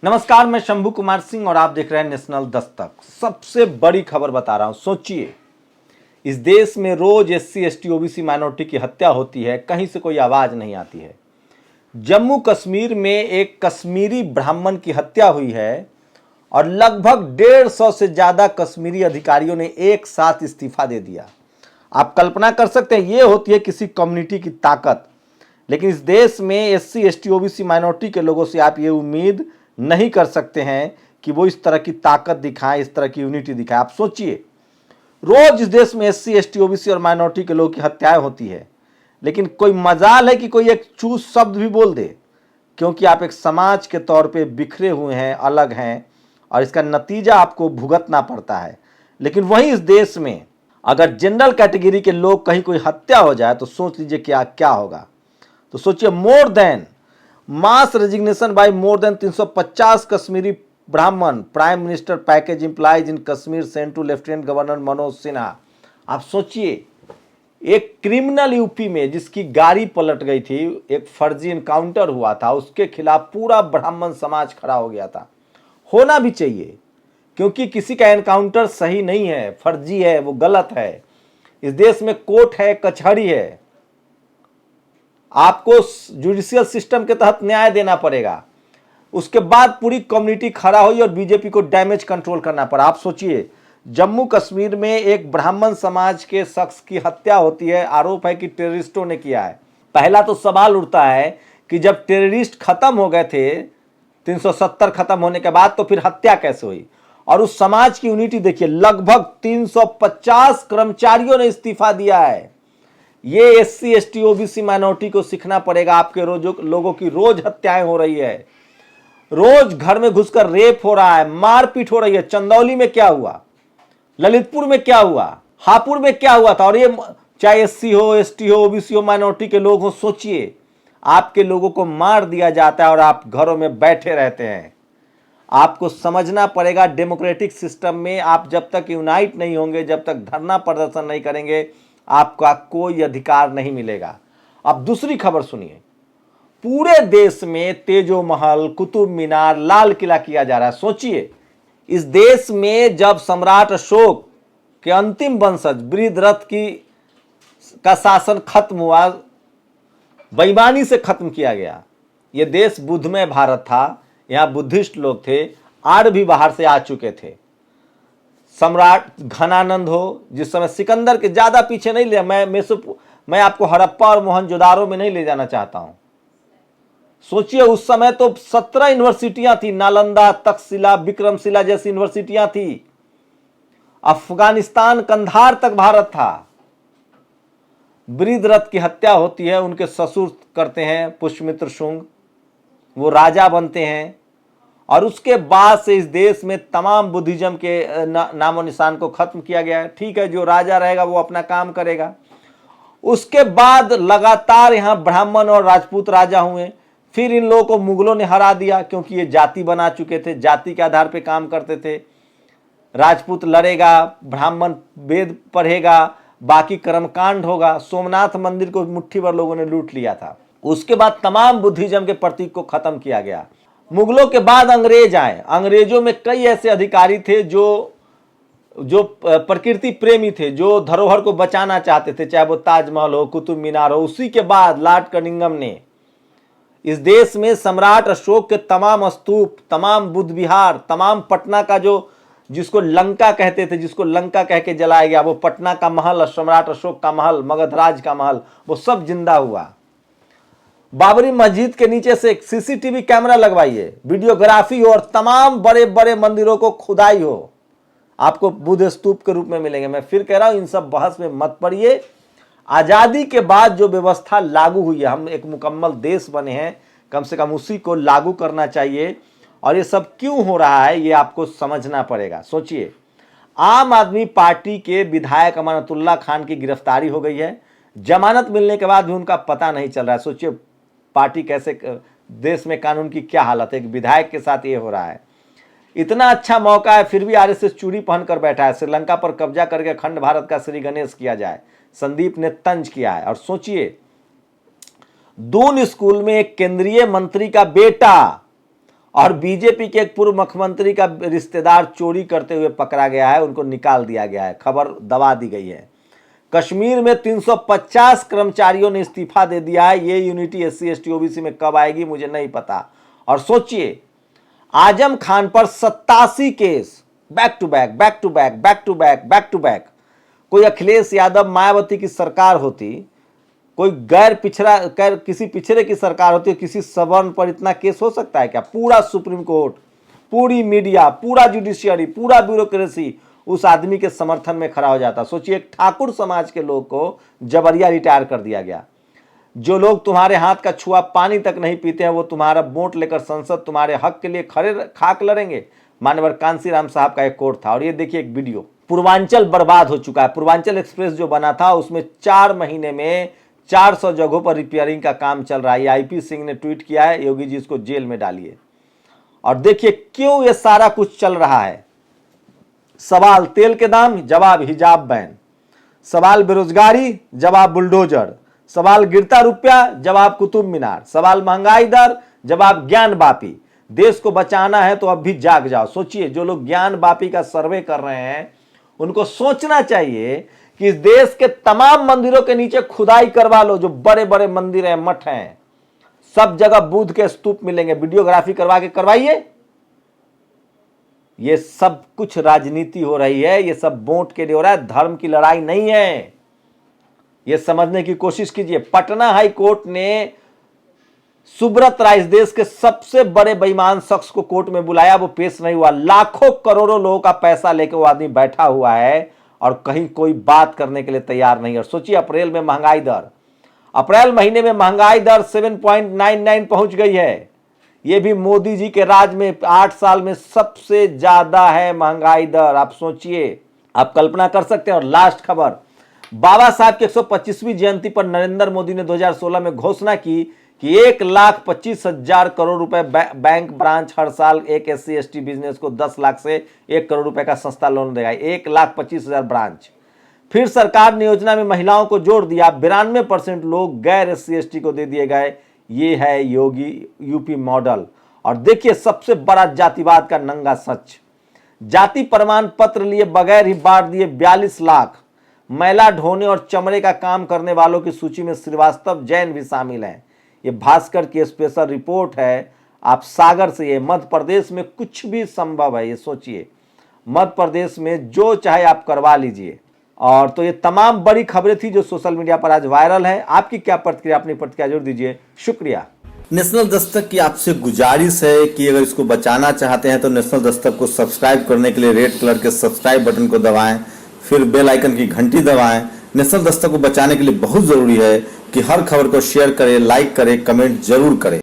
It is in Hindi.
नमस्कार, मैं शंभू कुमार सिंह और आप देख रहे हैं नेशनल दस्तक। सबसे बड़ी खबर बता रहा हूं। सोचिए, इस देश में रोज एससी एसटी ओबीसी माइनॉरिटी की हत्या होती है, कहीं से कोई आवाज नहीं आती है। जम्मू कश्मीर में एक कश्मीरी ब्राह्मण की हत्या हुई है और लगभग 150 से ज्यादा कश्मीरी अधिकारियों ने एक साथ इस्तीफा दे दिया। आप कल्पना कर सकते हैं, ये होती है किसी कम्युनिटी की ताकत। लेकिन इस देश में एससी एसटी ओबीसी माइनॉरिटी के लोगों से आप ये उम्मीद नहीं कर सकते हैं कि वो इस तरह की ताकत दिखाएं, इस तरह की यूनिटी दिखाएं। आप सोचिए, रोज इस देश में एससी एसटी ओबीसी और माइनॉरिटी के लोगों की हत्याएं होती है, लेकिन कोई मजाल है कि कोई एक चूस शब्द भी बोल दे, क्योंकि आप एक समाज के तौर पे बिखरे हुए हैं, अलग हैं, और इसका नतीजा आपको भुगतना पड़ता है। लेकिन वहीं इस देश में अगर जनरल कैटेगरी के लोग कहीं कोई हत्या हो जाए तो सोच लीजिए क्या क्या होगा। तो सोचिए, more than mass resignation by more than 350 Kashmiri Brahmin, prime minister package employees in Kashmir sent to lieutenant governor Manoj Sinha. आप सोचिए, एक क्रिमिनल यूपी में जिसकी गाड़ी पलट गई थी, एक फर्जी एनकाउंटर हुआ था, उसके खिलाफ पूरा ब्राह्मण समाज खड़ा हो गया था। होना भी चाहिए, क्योंकि किसी का एनकाउंटर सही नहीं है, फर्जी है, वो गलत है। इस देश में कोर्ट है, कचहरी है, आपको जुडिशियल सिस्टम के तहत न्याय देना पड़ेगा। उसके बाद पूरी कम्युनिटी खड़ा हुई और बीजेपी को डैमेज कंट्रोल करना पड़ा। आप सोचिए, जम्मू कश्मीर में एक ब्राह्मण समाज के शख्स की हत्या होती है, आरोप है कि टेररिस्टों ने किया है। पहला तो सवाल उठता है कि जब टेररिस्ट खत्म हो गए थे, 370 खत्म होने के बाद, तो फिर हत्या कैसे हुई? और उस समाज की यूनिटी देखिए, लगभग 350 कर्मचारियों ने इस्तीफा दिया है। ये एससी एसटी ओबीसी माइनॉरिटी को सीखना पड़ेगा। आपके लोगों की रोज हत्याएं हो रही है, रोज घर में घुसकर रेप हो रहा है, मारपीट हो रही है। चंदौली में क्या हुआ, ललितपुर में क्या हुआ, हापुड़ में क्या हुआ था। और ये चाहे एससी हो, एसटी हो, ओबीसी हो, माइनॉरिटी के लोग हो, सोचिए, आपके लोगों को मार दिया जाता है और आप घरों में बैठे रहते हैं। आपको समझना पड़ेगा, डेमोक्रेटिक सिस्टम में आप जब तक यूनाइट नहीं होंगे, जब तक धरना प्रदर्शन नहीं करेंगे, आपका कोई अधिकार नहीं मिलेगा। अब दूसरी खबर सुनिए, पूरे देश में तेजो महल, कुतुब मीनार, लाल किला किया जा रहा है। सोचिए, इस देश में जब सम्राट अशोक के अंतिम वंशज बृहद्रथ का शासन खत्म हुआ, बेईमानी से खत्म किया गया। यह देश बुद्धमय भारत था, यहां बुद्धिस्ट लोग थे, आर्य भी बाहर से आ चुके थे। सम्राट घनानंद हो, जिस समय सिकंदर के ज्यादा पीछे नहीं ले, मैं आपको हड़प्पा और मोहनजोदारो में नहीं ले जाना चाहता हूं। सोचिए, उस समय तो 17 यूनिवर्सिटियां थी, नालंदा, तक्षशिला, विक्रमशिला जैसी यूनिवर्सिटियां थी। अफगानिस्तान, कंधार तक भारत था। बृहद्रथ की हत्या होती है, उनके ससुर करते हैं पुष्यमित्र शुंग, वो राजा बनते हैं, और उसके बाद से इस देश में तमाम बुद्धिज्म के नामो निशान को खत्म किया गया है। ठीक है, जो राजा रहेगा वो अपना काम करेगा। उसके बाद लगातार यहां ब्राह्मण और राजपूत राजा हुए। फिर इन लोगों को मुगलों ने हरा दिया, क्योंकि ये जाति बना चुके थे, जाति के आधार पर काम करते थे। राजपूत लड़ेगा, ब्राह्मण वेद पढ़ेगा, बाकी कर्मकांड होगा। सोमनाथ मंदिर को मुट्ठी भर लोगों ने लूट लिया था। उसके बाद तमाम बुद्धिज्म के प्रतीक को खत्म किया गया। मुगलों के बाद अंग्रेज आए। अंग्रेजों में कई ऐसे अधिकारी थे जो प्रकृति प्रेमी थे, जो धरोहर को बचाना चाहते थे, चाहे वो ताजमहल हो, कुतुब मीनार हो। उसी के बाद लॉर्ड कनिंघम ने इस देश में सम्राट अशोक के तमाम स्तूप, तमाम बुद्ध विहार, तमाम पटना का जिसको लंका कहते थे, जिसको लंका कह के जलाया गया, वो पटना का महल, सम्राट अशोक का महल, मगधराज का महल, वो सब जिंदा हुआ। बाबरी मस्जिद के नीचे से एक सीसीटीवी कैमरा लगवाइए, वीडियोग्राफी हो, और तमाम बड़े बड़े मंदिरों को खुदाई हो, आपको बुद्ध स्तूप के रूप में मिलेंगे। मैं फिर कह रहा हूं, इन सब बहस में मत पड़िए। आजादी के बाद जो व्यवस्था लागू हुई है, हम एक मुकम्मल देश बने हैं, कम से कम उसी को लागू करना चाहिए। और ये सब क्यों हो रहा है, ये आपको समझना पड़ेगा। सोचिए, आम आदमी पार्टी के विधायक अमानतुल्लाह खान की गिरफ्तारी हो गई है, जमानत मिलने के बाद भी उनका पता नहीं चल रहा है। सोचिए, पार्टी कैसे, देश में कानून की क्या हालत है, एक विधायक के साथ ये हो रहा है। इतना अच्छा मौका है, फिर भी आरएसएस चूड़ी पहनकर बैठा है। श्रीलंका पर कब्जा करके अखंड भारत का श्री गणेश किया जाए, संदीप ने तंज किया है। और सोचिए, दून स्कूल में एक केंद्रीय मंत्री का बेटा और बीजेपी के एक पूर्व मुख्यमंत्री का रिश्तेदार चोरी करते हुए पकड़ा गया है, उनको निकाल दिया गया है, खबर दबा दी गई है। कश्मीर में 350 कर्मचारियों ने इस्तीफा दे दिया है। ये यूनिटी SC ST OBC में कब आएगी मुझे नहीं पता। और सोचिए, आजम खान पर 87 case, back to back back to back back to back back to back. कोई अखिलेश यादव मायावती की सरकार होती, कोई किसी पिछड़े की सरकार होती है, किसी सवर्ण पर इतना केस हो सकता है क्या? पूरा सुप्रीम कोर्ट, पूरी मीडिया, पूरा जुडिशियरी, पूरा ब्यूरोक्रेसी उस आदमी के समर्थन में खड़ा हो जाता। सोचिए, एक ठाकुर समाज के लोग को जबरिया रिटायर कर दिया गया। जो लोग तुम्हारे हाथ का छुआ पानी तक नहीं पीते हैं, वो तुम्हारा वोट लेकर संसद तुम्हारे हक के लिए खड़े खाक लड़ेंगे। मानवर कांसीराम साहब का एक कोर्ट था। और ये देखिए एक वीडियो, पूर्वांचल बर्बाद हो चुका है। पूर्वांचल एक्सप्रेस जो बना था उसमें 4 महीने में 400 जगहों पर रिपेयरिंग का काम चल रहा है। IP सिंह ने ट्वीट किया है, योगी जी इसको जेल में डालिए। और देखिए क्यों ये सारा कुछ चल रहा है। सवाल तेल के दाम, जवाब हिजाब बैन। सवाल बेरोजगारी, जवाब बुलडोजर। सवाल गिरता रुपया, जवाब कुतुब मीनार। सवाल महंगाई दर, जवाब ज्ञान बापी। देश को बचाना है तो अब भी जाग जाओ। सोचिए, जो लोग ज्ञान बापी का सर्वे कर रहे हैं उनको सोचना चाहिए कि इस देश के तमाम मंदिरों के नीचे खुदाई करवा लो। जो बड़े बड़े मंदिर हैं, मठ हैं, सब जगह बुद्ध के स्तूप मिलेंगे, वीडियोग्राफी करवा के करवाइए। ये सब कुछ राजनीति हो रही है, ये सब वोट के लिए हो रहा है, धर्म की लड़ाई नहीं है। ये समझने की कोशिश कीजिए। पटना हाई कोर्ट ने सुब्रत राय, इस देश के सबसे बड़े बेईमान शख्स को कोर्ट में बुलाया, वो पेश नहीं हुआ। लाखों करोड़ों लोगों का पैसा लेकर वो आदमी बैठा हुआ है और कहीं कोई बात करने के लिए तैयार नहीं है। और सोचिए, अप्रैल में महंगाई दर, अप्रैल महीने में महंगाई दर 7.99 पहुंच गई है। ये भी मोदी जी के राज में 8 साल में सबसे ज्यादा है महंगाई दर। आप सोचिए, आप कल्पना कर सकते हैं। और लास्ट खबर, बाबा साहब की 125वीं जयंती पर नरेंद्र मोदी ने 2016 में घोषणा की कि 1,25,000 करोड़ रुपए बैंक ब्रांच हर साल एक SC ST बिजनेस को 10 लाख से 1 करोड़ रुपए का सस्ता लोन देगा। 1,25,000 ब्रांच। फिर सरकार ने योजना में महिलाओं को जोड़ दिया। 92% लोग गैर SC ST को दे दिए गए। ये है योगी UP मॉडल। और देखिए सबसे बड़ा जातिवाद का नंगा सच, जाति प्रमाण पत्र लिए बगैर ही बांट दिए 42 लाख। मैला ढोने और चमड़े का काम करने वालों की सूची में श्रीवास्तव, जैन भी शामिल हैं। ये भास्कर की स्पेशल रिपोर्ट है। आप सागर से, ये मध्य प्रदेश में कुछ भी संभव है। ये सोचिए, मध्य प्रदेश में जो चाहे आप करवा लीजिए। और तो ये तमाम बड़ी खबरें थी जो सोशल मीडिया पर आज वायरल है। आपकी क्या प्रतिक्रिया, अपनी प्रतिक्रिया जरूर दीजिए। शुक्रिया। नेशनल दस्तक की आपसे गुजारिश है कि अगर इसको बचाना चाहते हैं तो नेशनल दस्तक को सब्सक्राइब करने के लिए रेड कलर के सब्सक्राइब बटन को दबाएं, फिर बेल आइकन की घंटी दबाएं। नेशनल दस्तक को बचाने के लिए बहुत जरूरी है कि हर खबर को शेयर करें, लाइक करें, कमेंट जरूर करें।